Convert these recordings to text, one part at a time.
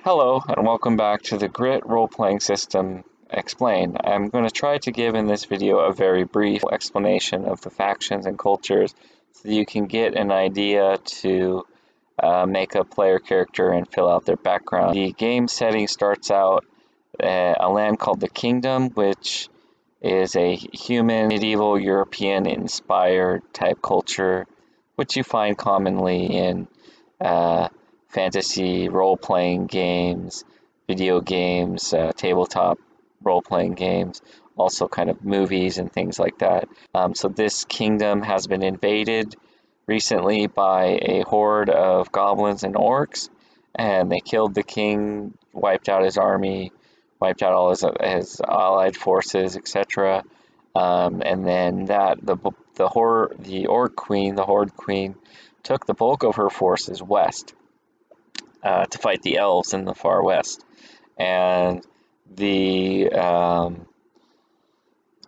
Hello, and welcome back to the Grit role-playing system explained. I'm going to try to give in this video a very brief explanation of the factions and cultures so that you can get an idea to make a player character and fill out their background. The game setting starts out a land called the Kingdom, which is a human, medieval, European-inspired type culture, which you find commonly in fantasy role-playing games, video games, tabletop role-playing games, also kind of movies and things like that. So this kingdom has been invaded recently by a horde of goblins and orcs, and they killed the king, wiped out his army, wiped out all his allied forces, etc. And then the orc queen, the horde queen, took the bulk of her forces west to fight the elves in the far west, and the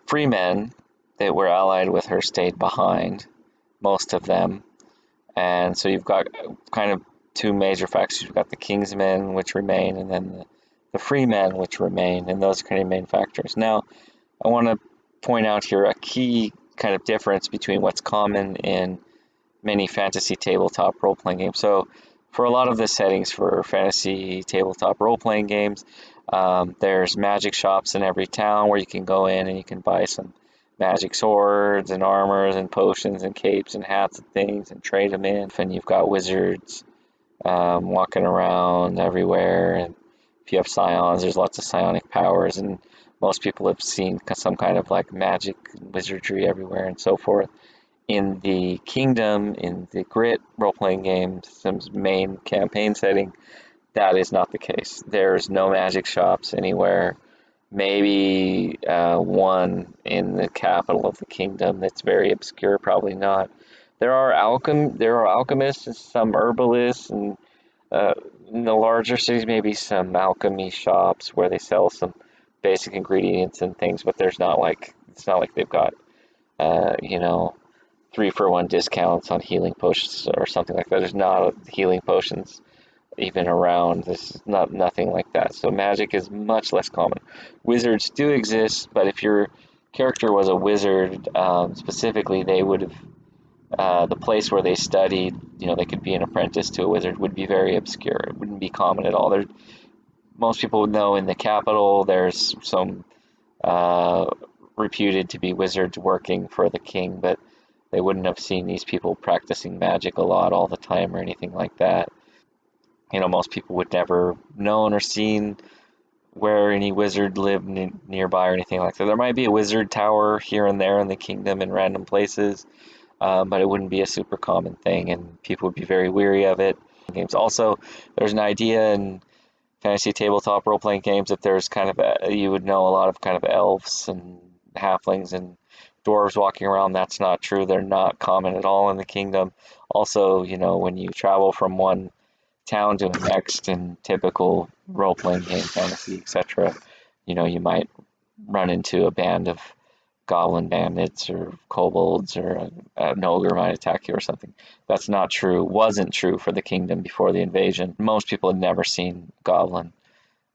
freemen that were allied with her stayed behind, most of them. And so you've got kind of two major factions. You've got the Kingsmen, which remain, and then the Freemen, which remain, and those are kind of main factors. Now, I want to point out here a key kind of difference between what's common in many fantasy tabletop role-playing games. So, for a lot of the settings for fantasy tabletop role-playing games, there's magic shops in every town where you can go in and you can buy some magic swords and armors and potions and capes and hats and things and trade them in. And you've got wizards walking around everywhere. And if you have scions, there's lots of psionic powers, and most people have seen some kind of like magic wizardry everywhere and so forth. In the Kingdom, in the Grit role-playing game system's main campaign setting, that is not the case. There's no magic shops anywhere. Maybe one in the capital of the kingdom that's very obscure, probably not. There are alchemists and some herbalists, and in the larger cities, maybe some alchemy shops where they sell some basic ingredients and things, but it's not like they've got, you know, 3-for-1 discounts on healing potions or something like that. There's not healing potions even around. This is nothing like that. So magic is much less common. Wizards do exist, but if your character was a wizard, specifically, they would have the place where they studied. You know, they could be an apprentice to a wizard. Would be very obscure. It wouldn't be common at all. Most people would know in the capital there's some reputed to be wizards working for the king, but they wouldn't have seen these people practicing magic a lot all the time or anything like that. You know, most people would never known or seen where any wizard lived nearby or anything like that. There might be a wizard tower here and there in the kingdom in random places, but it wouldn't be a super common thing, and people would be very weary of it. Games. Also, there's an idea in fantasy tabletop role-playing games that there's kind of you would know a lot of kind of elves and halflings and dwarves walking around. That's not true. They're not common at all in the kingdom. Also, you know, when you travel from one town to the next in typical role-playing game, fantasy, etc., you know, you might run into a band of goblin bandits or kobolds, or an ogre might attack you or something. That's not true. Wasn't true for the kingdom before the invasion. Most people had never seen goblin.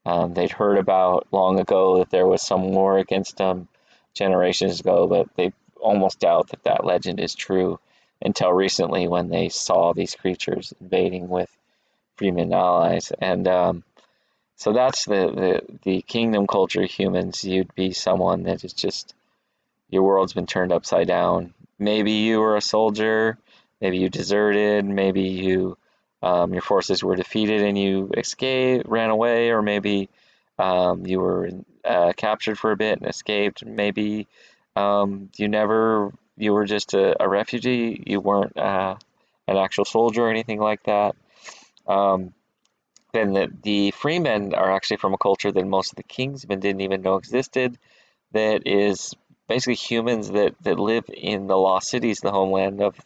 They'd heard about long ago that there was some war against them generations ago, but they almost doubt that that legend is true until recently when they saw these creatures invading with Freeman allies. And so that's the kingdom culture. Humans, you'd be someone that is just, your world's been turned upside down. Maybe you were a soldier, maybe you deserted, maybe you your forces were defeated and you ran away, or maybe you were captured for a bit and escaped. Maybe you were just a refugee. You weren't an actual soldier or anything like that. Then the freemen are actually from a culture that most of the kingsmen didn't even know existed, that is basically humans that live in the lost cities, the homeland of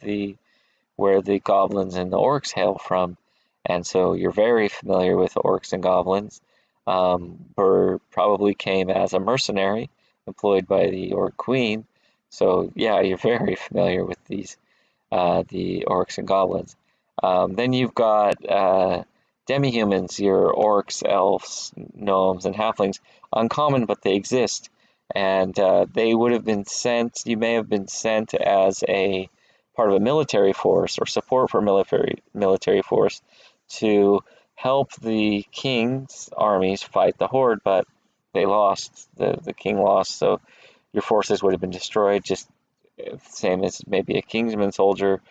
where the goblins and the orcs hail from. And so you're very familiar with orcs and goblins. Burr probably came as a mercenary employed by the orc queen. So yeah, you're very familiar with the orcs and goblins. Then you've got demi-humans, your orcs, elves, gnomes, and halflings, uncommon, but they exist. And they would have been sent, you may have been sent as a part of a military force or support for military force to help the king's armies fight the horde, but they lost. The king lost, so your forces would have been destroyed, just same as maybe a Kingsman soldier.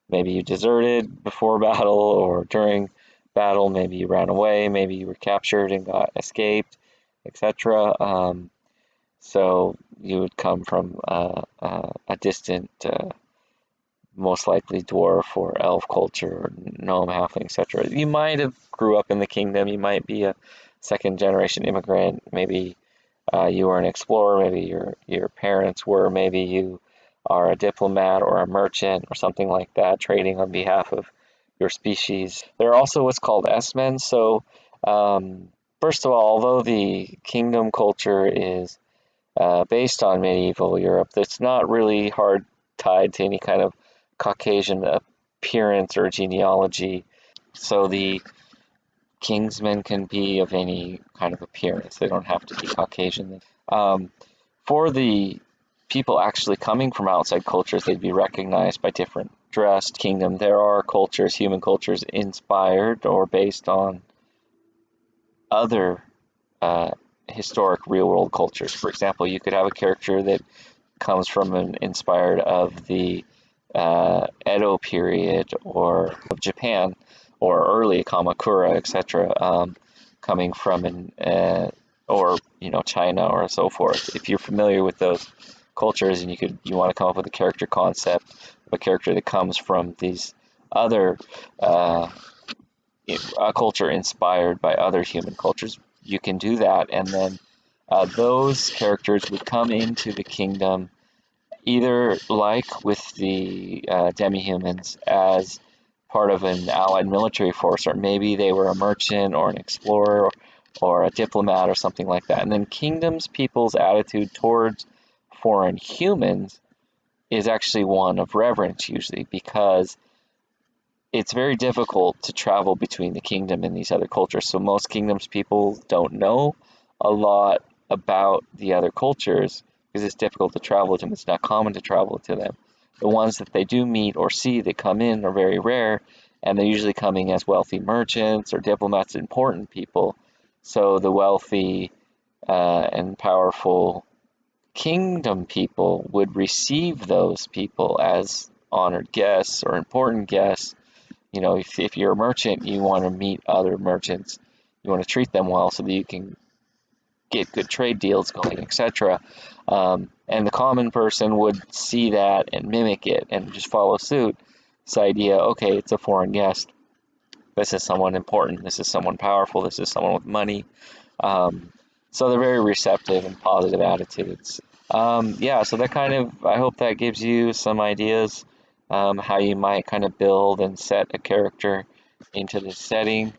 Maybe you deserted before battle or during battle, maybe you ran away, maybe you were captured and got escaped, etc. So you would come from a distant, most likely dwarf or elf culture, or gnome, halfling, etc. You might have grew up in the kingdom, you might be a second generation immigrant, maybe you were an explorer, maybe your parents were, maybe you are a diplomat or a merchant or something like that, trading on behalf of your species. There are also what's called S-men. So, first of all, although the kingdom culture is based on medieval Europe, that's not really hard tied to any kind of Caucasian appearance or genealogy. So the Kingsmen can be of any kind of appearance. They don't have to be Caucasian. For the people actually coming from outside cultures, they'd be recognized by different dress. Kingdom, there are cultures, human cultures, inspired or based on other historic real-world cultures. For example, you could have a character that comes from an inspired of the Edo period or of Japan or early Kamakura, etc., coming from an or China or so forth. If you're familiar with those cultures and you want to come up with a character concept of a character that comes from these other a culture inspired by other human cultures, you can do that, and then those characters would come into the kingdom either like with the demi-humans as part of an allied military force, or maybe they were a merchant or an explorer or a diplomat or something like that. And then kingdoms people's attitude towards foreign humans is actually one of reverence, usually, because it's very difficult to travel between the kingdom and these other cultures. So most kingdoms people don't know a lot about the other cultures because it's difficult to travel to them. It's not common to travel to them. The ones that they do meet or see that come in are very rare, and they're usually coming as wealthy merchants or diplomats, important people. So the wealthy and powerful kingdom people would receive those people as honored guests or important guests. If you're a merchant, you want to meet other merchants. You want to treat them well so that you can get good trade deals going, etc. And the common person would see that and mimic it and just follow suit. This idea, okay, it's a foreign guest. This is someone important. This is someone powerful. This is someone with money. So they're very receptive and positive attitudes. Yeah, so that I hope that gives you some ideas how you might kind of build and set a character into the setting.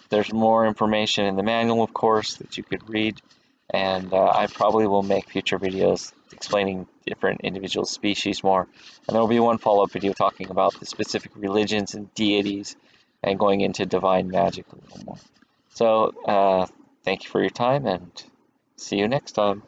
There's more information in the manual, of course, that you could read, and I probably will make future videos explaining different individual species more. And there will be one follow-up video talking about the specific religions and deities and going into divine magic a little more. So, thank you for your time, and see you next time.